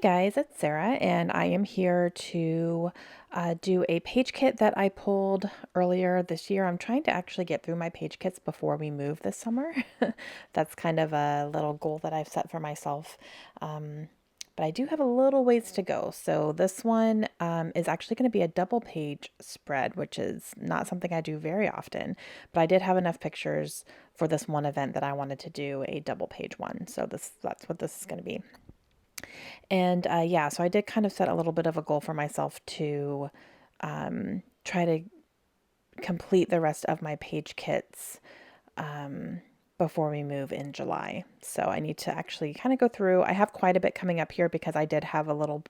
Hey guys, it's Sarah, and I am here to do a page kit that I pulled earlier this year. I'm trying to actually get through my page kits before we move this summer. That's kind of a little goal that I've set for myself. Um, but I do have a little ways to go. So this one is actually going to be a double page spread, which is not something I do very often. But I did have enough pictures for this one event that I wanted to do a double page one. So that's what this is going to be. And yeah, so I did kind of set a little bit of a goal for myself to try to complete the rest of my page kits before we move in July. So I need to actually kind of go through. I have quite a bit coming up here because I did have a little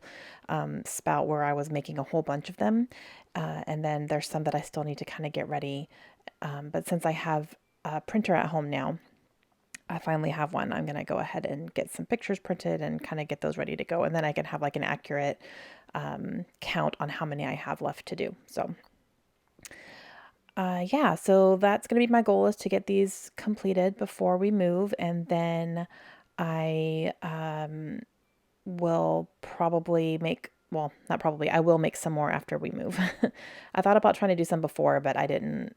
spout where I was making a whole bunch of them. And then there's some that I still need to kind of get ready. But since I have a printer at home now, I finally have one. I'm going to go ahead and get some pictures printed and kind of get those ready to go. And then I can have like an accurate count on how many I have left to do. So yeah, so that's going to be my goal, is to get these completed before we move. And then I will probably make, well, not probably, I will make some more after we move. I thought about trying to do some before, but I didn't.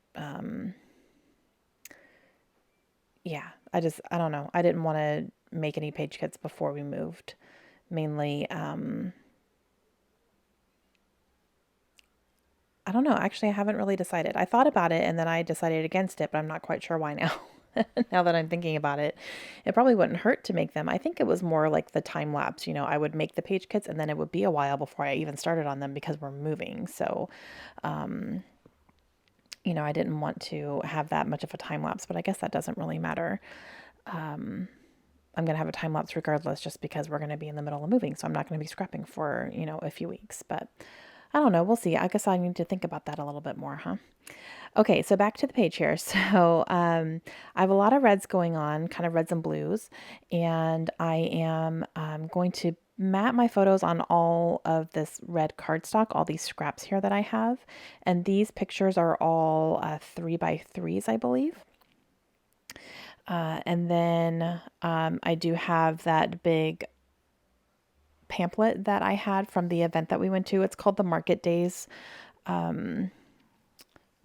Yeah, I don't know. I didn't want to make any page kits before we moved. Mainly, I don't know. Actually, I haven't really decided. I thought about it and then I decided against it, but I'm not quite sure why now. Now that I'm thinking about it, it probably wouldn't hurt to make them. I think it was more like the time lapse. I would make the page kits and then it would be a while before I even started on them because we're moving. So, um, I didn't want to have that much of a time lapse, but I guess that doesn't really matter. I'm going to have a time lapse regardless, just because we're going to be in the middle of moving. So I'm not going to be scrapping for, a few weeks, but I don't know. We'll see. I guess I need to think about that a little bit more, huh? Okay, so back to the page here. So I have a lot of reds going on, kind of reds and blues, and I am going to mat my photos on all of this red cardstock, all these scraps here that I have. And these pictures are all 3x3s, I believe. And then I do have that big pamphlet that I had from the event that we went to. It's called the Market Days. Well,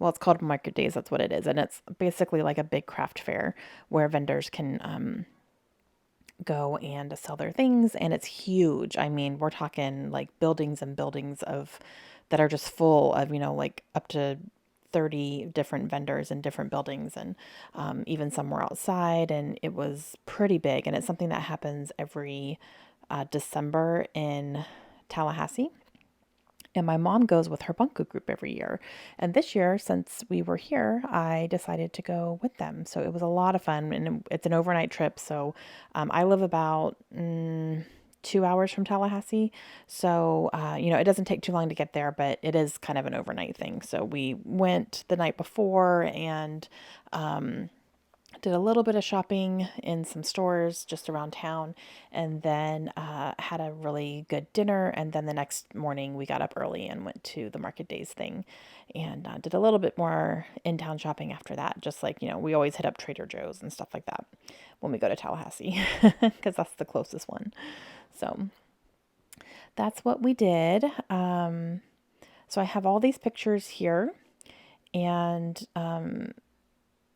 it's called Market Days. That's what it is. And it's basically like a big craft fair where vendors can go and sell their things. And it's huge. I mean, we're talking like buildings and buildings of that are just full of, like up to 30 different vendors in different buildings, and even some were outside, and it was pretty big. And it's something that happens every December in Tallahassee. And my mom goes with her bunko group every year. And this year, since we were here, I decided to go with them. So it was a lot of fun. And it's an overnight trip. So I live about 2 hours from Tallahassee. So, it doesn't take too long to get there, but it is kind of an overnight thing. So we went the night before and did a little bit of shopping in some stores just around town, and then had a really good dinner. And then the next morning we got up early and went to the Market Days thing, and did a little bit more in-town shopping after that. Just like, we always hit up Trader Joe's and stuff like that when we go to Tallahassee because that's the closest one. So that's what we did. So I have all these pictures here, and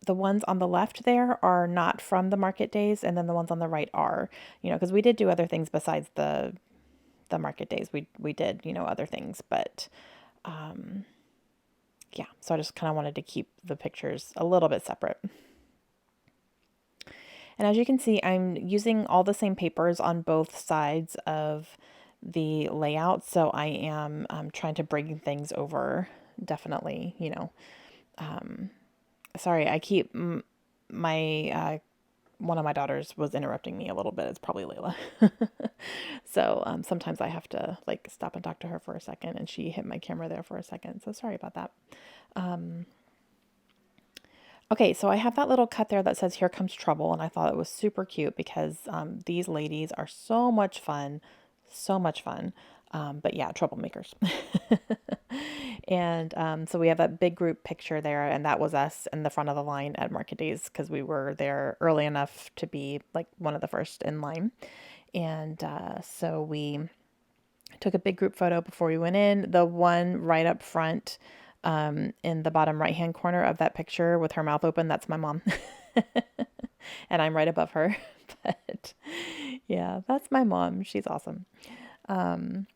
the ones on the left there are not from the Market Days, and then the ones on the right are, because we did do other things besides the Market Days. We did, other things, but yeah, so I just kind of wanted to keep the pictures a little bit separate. And as you can see, I'm using all the same papers on both sides of the layout, so I am trying to bring things over, definitely, sorry, I keep my one of my daughters was interrupting me a little bit. It's probably Layla. So sometimes I have to like stop and talk to her for a second, and she hit my camera there for a second. So sorry about that. Okay, so I have that little cut there that says "Here Comes Trouble," and I thought it was super cute because these ladies are so much fun, so much fun. But yeah, troublemakers. And so we have that big group picture there, and that was us in the front of the line at Market Days because we were there early enough to be like one of the first in line. And so we Took a big group photo before we went in. The one right up front, in the bottom right hand corner of that picture with her mouth open, that's my mom. And I'm right above her. But yeah, that's my mom. She's awesome. Um,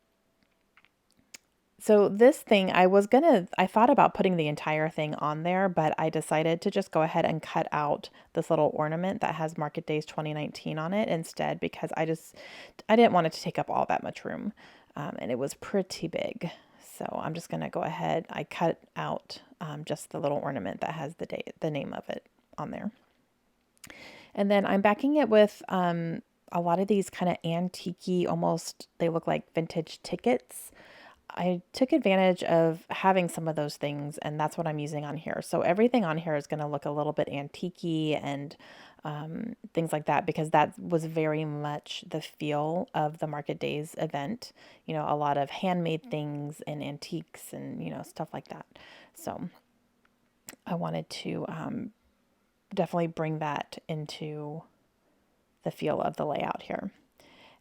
so this thing, I thought about putting the entire thing on there, but I decided to just go ahead and cut out this little ornament that has Market Days 2019 on it instead, because I didn't want it to take up all that much room. And it was pretty big. So I'm just going to go ahead. I cut out just the little ornament that has the name of it on there. And then I'm backing it with a lot of these kind of antique-y, almost, they look like vintage tickets. I took advantage of having some of those things, and that's what I'm using on here. So everything on here is going to look a little bit antique-y and things like that, because that was very much the feel of the Market Days event. You know, a lot of handmade things and antiques and, you know, stuff like that. So I wanted to definitely bring that into the feel of the layout here.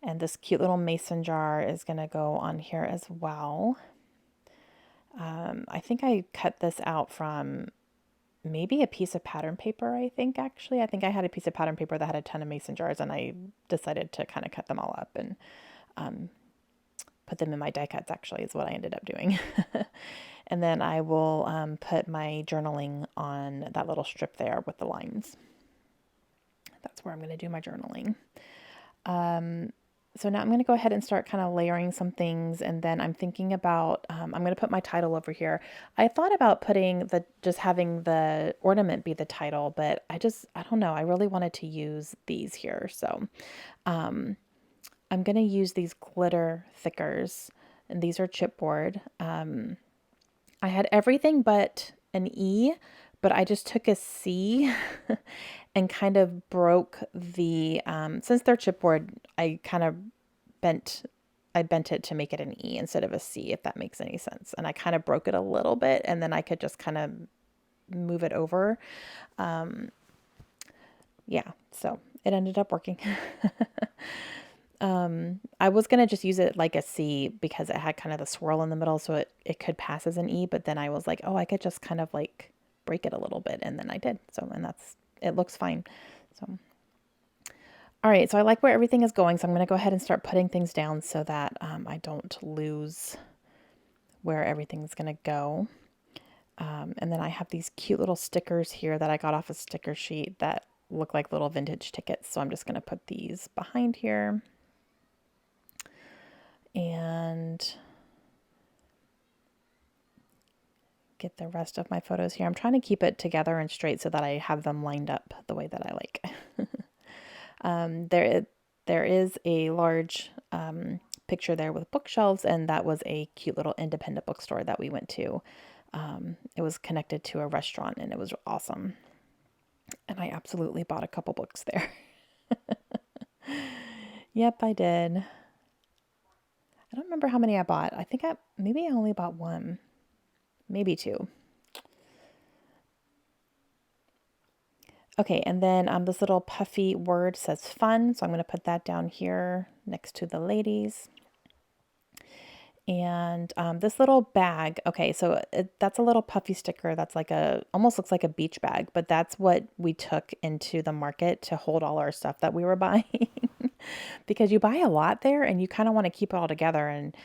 And this cute little mason jar is going to go on here as well. I think I cut this out from maybe a piece of pattern paper, I think, actually. I think I had a piece of pattern paper that had a ton of mason jars, and I decided to kind of cut them all up and put them in my die cuts, actually, is what I ended up doing. And then I will put my journaling on that little strip there with the lines. That's where I'm going to do my journaling. So now I'm going to go ahead and start kind of layering some things, and then I'm thinking about, I'm going to put my title over here. I thought about just having the ornament be the title, but I don't know. I really wanted to use these here. So I'm going to use these glitter thickers, and these are chipboard. I had everything but an E, but I just took a C and kind of broke the, since they're chipboard, I bent it to make it an E instead of a C, if that makes any sense. And I kind of broke it a little bit, and then I could just kind of move it over. Yeah, so it ended up working. I was going to just use it like a C because it had kind of the swirl in the middle, so it could pass as an E, but then I was like, oh, I could just kind of like break it a little bit, and then I did. So, and it looks fine. So, all right, so I like where everything is going, so I'm going to go ahead and start putting things down so that I don't lose where everything's going to go. And then I have these cute little stickers here that I got off a sticker sheet that look like little vintage tickets, so I'm just going to put these behind here. And get the rest of my photos here. I'm trying to keep it together and straight so that I have them lined up the way that I like. There is a large picture there with bookshelves, and that was a cute little independent bookstore that we went to. It was connected to a restaurant, and it was awesome. And I absolutely bought a couple books there. Yep, I did. I don't remember how many I bought. Maybe I only bought one, maybe two. Okay, and then this little puffy word says fun, so I'm going to put that down here next to the ladies. And this little bag, okay, so that's a little puffy sticker. That's like almost looks like a beach bag, but that's what we took into the market to hold all our stuff that we were buying. Because you buy a lot there, and you kind of want to keep it all together and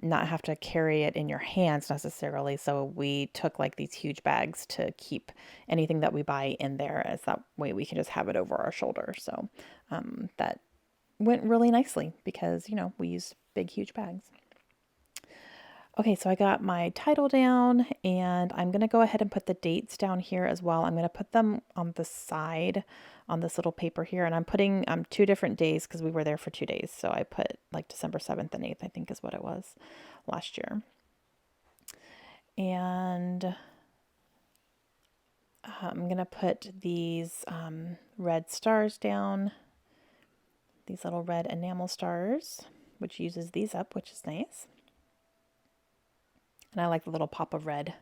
not have to carry it in your hands necessarily. So we took like these huge bags to keep anything that we buy in there, as that way we can just have it over our shoulder. So that went really nicely because, you know, we use big, huge bags. Okay, so I got my title down, and I'm going to go ahead and put the dates down here as well. I'm going to put them on the side on this little paper here, and I'm putting 2 different days because we were there for 2 days. So I put like December 7th and 8th, I think is what it was last year. And I'm going to put these red stars down, these little red enamel stars, which uses these up, which is nice. And I like the little pop of red.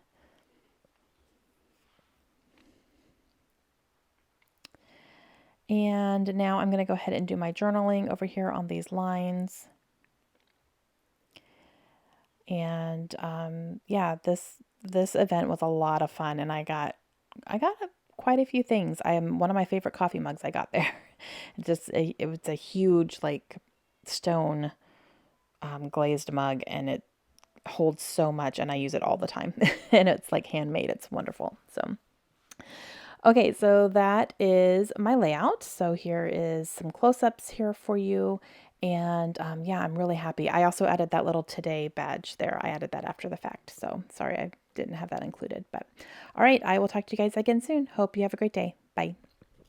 And now I'm going to go ahead and do my journaling over here on these lines. And yeah, this event was a lot of fun, and I got quite a few things. I am one of my favorite coffee mugs I got there. It was a huge like stone glazed mug, and it holds so much, and I use it all the time. And it's like handmade. It's wonderful. So okay, so that is my layout. So here is some close-ups here for you. And yeah, I'm really happy. I also added that little today badge there. I added that after the fact. So sorry I didn't have that included. But all right, I will talk to you guys again soon. Hope you have a great day. Bye.